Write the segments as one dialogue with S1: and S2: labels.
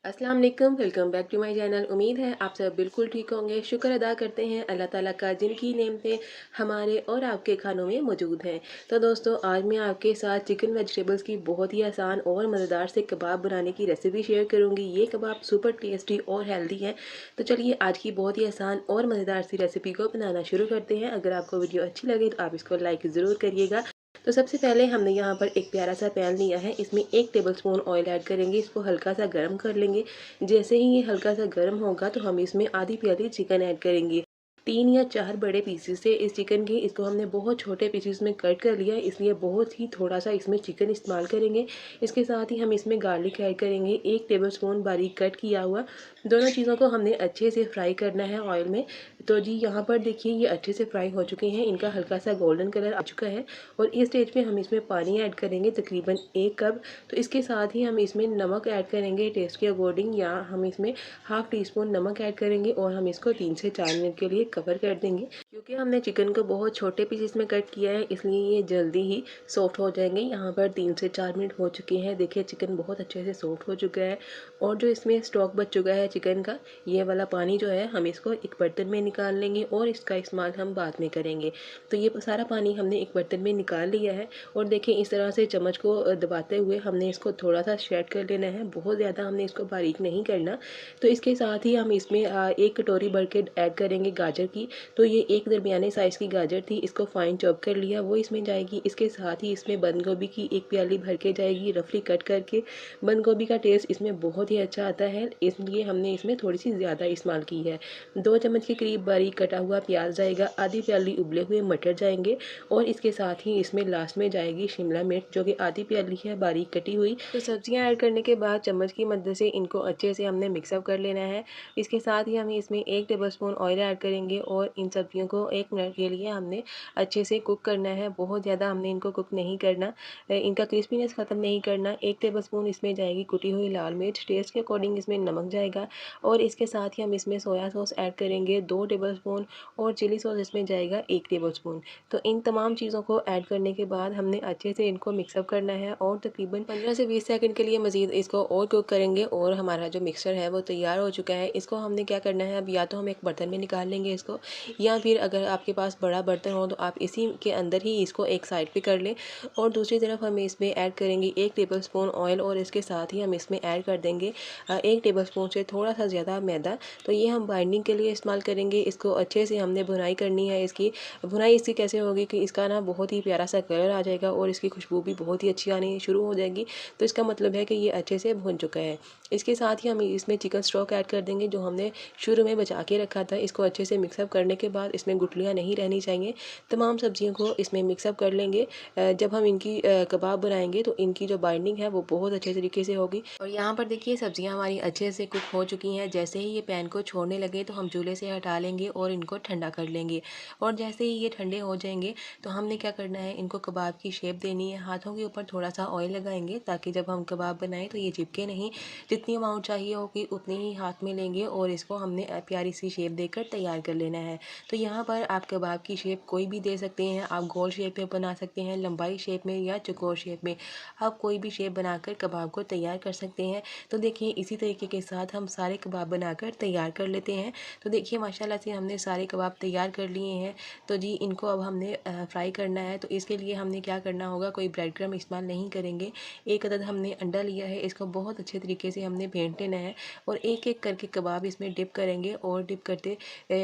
S1: अस्सलाम वालेकुम, welcome back to my channel. उम्मीद है आप सब बिल्कुल ठीक होंगे। शुक्र अदा करते हैं अल्लाह ताला का जिनकी नेमतें हमारे और आपके खानों में मौजूद हैं। तो दोस्तों, आज मैं आपके साथ चिकन वेजिटेबल्स की बहुत ही आसान और मज़ेदार से कबाब बनाने की रेसिपी शेयर करूंगी। ये कबाब सुपर टेस्टी और हेल्दी हैं। तो चलिए आज की बहुत ही आसान और मज़ेदार सी रेसिपी को बनाना शुरू करते हैं। अगर आपको वीडियो अच्छी लगे तो आप इसको लाइक ज़रूर करिएगा। तो सबसे पहले हमने यहाँ पर एक प्यारा सा पैन लिया है। इसमें 1 टेबलस्पून ऑयल ऐड करेंगे। इसको हल्का सा गर्म कर लेंगे। जैसे ही ये हल्का सा गर्म होगा तो हम इसमें आधी प्याली चिकन ऐड करेंगे। 3 या 4 बड़े पीसेस से इस चिकन के, इसको हमने बहुत छोटे पीसेस में कट कर लिया है, इसलिए बहुत ही थोड़ा सा इसमें चिकन इस्तेमाल करेंगे। इसके साथ ही हम इसमें गार्लिक ऐड करेंगे, 1 टेबलस्पून बारीक कट किया हुआ। दोनों चीज़ों को हमने अच्छे से फ्राई करना है ऑयल में। तो जी यहाँ पर देखिए ये अच्छे से फ्राई हो चुके हैं, इनका हल्का सा गोल्डन कलर आ चुका है। और इस स्टेज पे हम इसमें पानी ऐड करेंगे तकरीबन 1 कप। तो इसके साथ ही हम इसमें नमक ऐड करेंगे टेस्ट के अकॉर्डिंग, या हम इसमें हाफ़ टी स्पून नमक ऐड करेंगे और हम इसको 3 से 4 मिनट के लिए कवर कर देंगे। क्योंकि हमने चिकन को बहुत छोटे पीसेस में कट किया है, इसलिए ये जल्दी ही सॉफ्ट हो जाएंगे। यहाँ पर 3 से 4 मिनट हो चुके हैं। देखिए चिकन बहुत अच्छे से सॉफ्ट हो चुका है। और जो इसमें स्टॉक बच चुका है चिकन का, ये वाला पानी जो है हम इसको एक बर्तन में निकाल लेंगे और इसका इस्तेमाल हम बाद में करेंगे। तो ये सारा पानी हमने एक बर्तन में निकाल लिया है। और देखिए इस तरह से चम्मच को दबाते हुए हमने इसको थोड़ा सा शेड कर लेना है, बहुत ज़्यादा हमने इसको बारीक नहीं करना। तो इसके साथ ही हम इसमें 1 कटोरी भर के ऐड करेंगे गाजर की। तो ये एक दरमियाने साइज़ की गाजर थी, इसको फाइन चॉप कर लिया, वो इसमें जाएगी। इसके साथ ही इसमें बंद गोभी की 1 प्याली भर के जाएगी रफली कट करके। बंद गोभी का टेस्ट इसमें बहुत ही अच्छा आता है, इसलिए हमने इसमें थोड़ी सी ज़्यादा इस्तेमाल की है। 2 चम्मच के करीब बारीक कटा हुआ प्याज जाएगा, आधी प्याली उबले हुए मटर जाएंगे। और इसके साथ ही इसमें लास्ट में जाएगी शिमला मिर्च, जो कि आधी प्याली है बारीक कटी हुई। तो सब्जियां ऐड करने के बाद चम्मच की मदद से इनको अच्छे से हमने मिक्सअप कर लेना है। इसके साथ ही हम इसमें 1 टेबलस्पून ऑयल ऐड करेंगे और इन सब्जियों को 1 मिनट के लिए हमने अच्छे से कुक करना है। बहुत ज़्यादा हमने इनको कुक नहीं करना, इनका क्रिस्पीनेस ख़त्म नहीं करना। 1 टेबलस्पून इसमें जाएगी कुटी हुई लाल मिर्च, टेस्ट के अकॉर्डिंग इसमें नमक जाएगा। और इसके साथ ही हम इसमें सोया सॉस ऐड करेंगे 2 टेबलस्पून और चिली सॉस इसमें जाएगा 1 टेबलस्पून। तो इन तमाम चीज़ों को ऐड करने के बाद हमने अच्छे से इनको मिक्सअप करना है और तकरीबन 15 से 20 सेकंड के लिए मज़ीद इसको और कुक करेंगे। और हमारा जो मिक्सचर है वो तैयार हो चुका है। इसको हमने क्या करना है, अब या तो हम एक बर्तन में निकाल लेंगे इसको, या फिर अगर आपके पास बड़ा बर्तन हो तो आप इसी के अंदर ही इसको एक साइड पे कर लें। और दूसरी तरफ हम इसमें ऐड करेंगे 1 टेबलस्पून ऑयल और इसके साथ ही हम इसमें ऐड कर देंगे 1 टेबलस्पून से थोड़ा सा ज़्यादा मैदा। तो ये हम बाइंडिंग के लिए इस्तेमाल करेंगे। इसको अच्छे से हमने भुनाई करनी है। इसकी भुनाई इसकी कैसे होगी कि इसका ना बहुत ही प्यारा सा कलर आ जाएगा और इसकी खुशबू भी बहुत ही अच्छी आनी शुरू हो जाएगी। तो इसका मतलब है कि ये अच्छे से भुन चुका है। इसके साथ ही हम इसमें चिकन स्टॉक ऐड कर देंगे जो हमने शुरू में बचा के रखा था। इसको अच्छे से मिक्सअप करने के बाद इसमें गुठलियाँ नहीं रहनी चाहिए। तमाम सब्जियों को इसमें मिक्सअप कर लेंगे। जब हम इनकी कबाब बनाएंगे तो इनकी जो बाइंडिंग है वो बहुत अच्छे तरीके से होगी। और यहाँ पर देखिए सब्जियाँ हमारी अच्छे से कुक हो चुकी हैं। जैसे ही ये पैन को छोड़ने लगे तो हम चूल्हे से हटा लेंगे और इनको ठंडा कर लेंगे। और जैसे ही ये ठंडे हो जाएंगे तो हमने क्या करना है, इनको कबाब की शेप देनी है। हाथों के ऊपर थोड़ा सा ऑयल लगाएंगे ताकि जब हम कबाब बनाएं तो ये चिपके नहीं। जितनी अमाउंट चाहिए होगी उतनी ही हाथ में लेंगे और इसको हमने प्यारी सी शेप देकर तैयार कर लेना है। तो यहाँ पर आप कबाब की शेप कोई भी दे सकते हैं। आप गोल शेप में बना सकते हैं, लंबाई शेप में या चौकोर शेप में। आप कोई भी शेप बनाकर कबाब को तैयार कर सकते हैं। तो देखिए इसी तरीके के साथ हम सारे कबाब बनाकर तैयार कर लेते हैं। तो देखिए माशाल्लाह से हमने सारे कबाब तैयार कर लिए हैं। तो जी इनको अब हमने फ्राई करना है। तो इसके लिए हमने क्या करना होगा, कोई ब्रेड क्रम्ब इस्तेमाल नहीं करेंगे। एक अदद हमने अंडा लिया है, इसको बहुत अच्छे तरीके से हमने फेंट लेना है और एक एक करके कबाब इसमें डिप करेंगे। और डिप करते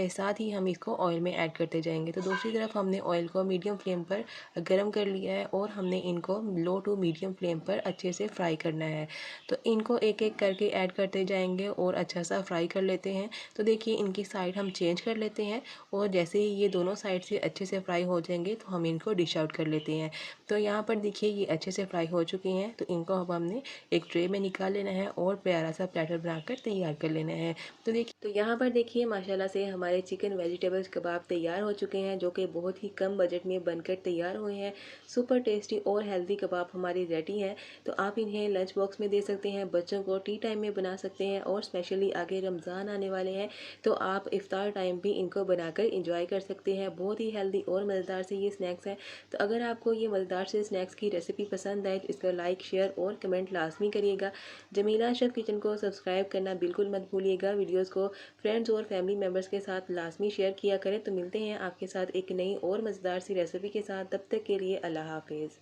S1: साथ ही हम इसको ऑयल में ऐड करते जाएंगे। तो दूसरी तरफ हमने ऑयल को मीडियम फ्लेम पर गर्म कर लिया है और हमने इनको लो टू मीडियम फ्लेम पर अच्छे से फ्राई करना है। तो इनको एक एक करके ऐड करते जाएंगे और अच्छा सा फ्राई कर लेते हैं। तो देखिए इनकी साइड हम चेंज कर लेते हैं और जैसे ही ये दोनों साइड से अच्छे से फ्राई हो जाएंगे तो हम इनको डिश आउट कर लेते हैं। तो यहाँ पर देखिए ये अच्छे से फ्राई हो चुकी हैं। तो इनको अब हमने एक ट्रे में निकाल लेना है और प्यारा सा प्लेटर बनाकर तैयार कर लेना है। तो देखिए तो यहाँ पर देखिए माशाल्लाह से हमारे चिकन वेजिटेबल्स कबाब तैयार हो चुके हैं, जो कि बहुत ही कम बजट में बनकर तैयार हुए हैं। सुपर टेस्टी और हेल्दी कबाब हमारी रेडी है। तो आप इन्हें लंच बॉक्स में दे सकते हैं, बच्चों को टी टाइम में बना सकते हैं और स्पेशली आगे रमज़ान आने वाले हैं तो आप इफ्तार इफ्तार टाइम भी इनको बनाकर इंजॉय कर सकते हैं। बहुत ही हेल्दी और मज़ेदार से ये स्नैक्स हैं। तो अगर आपको ये मज़ेदार से स्नैक्स की रेसिपी पसंद आए तो इसको लाइक शेयर और कमेंट लाजमी करिएगा। जमीला शेफ़ किचन को सब्सक्राइब करना बिल्कुल मत भूलिएगा। वीडियोज़ को फ्रेंड्स और फैमिली मेम्बर्स के साथ लाजमी शेयर किया करें। तो मिलते हैं आपके साथ एक नई और मज़ेदार सी रेसिपी के साथ। तब तक के लिए अल्लाह हाफिज़।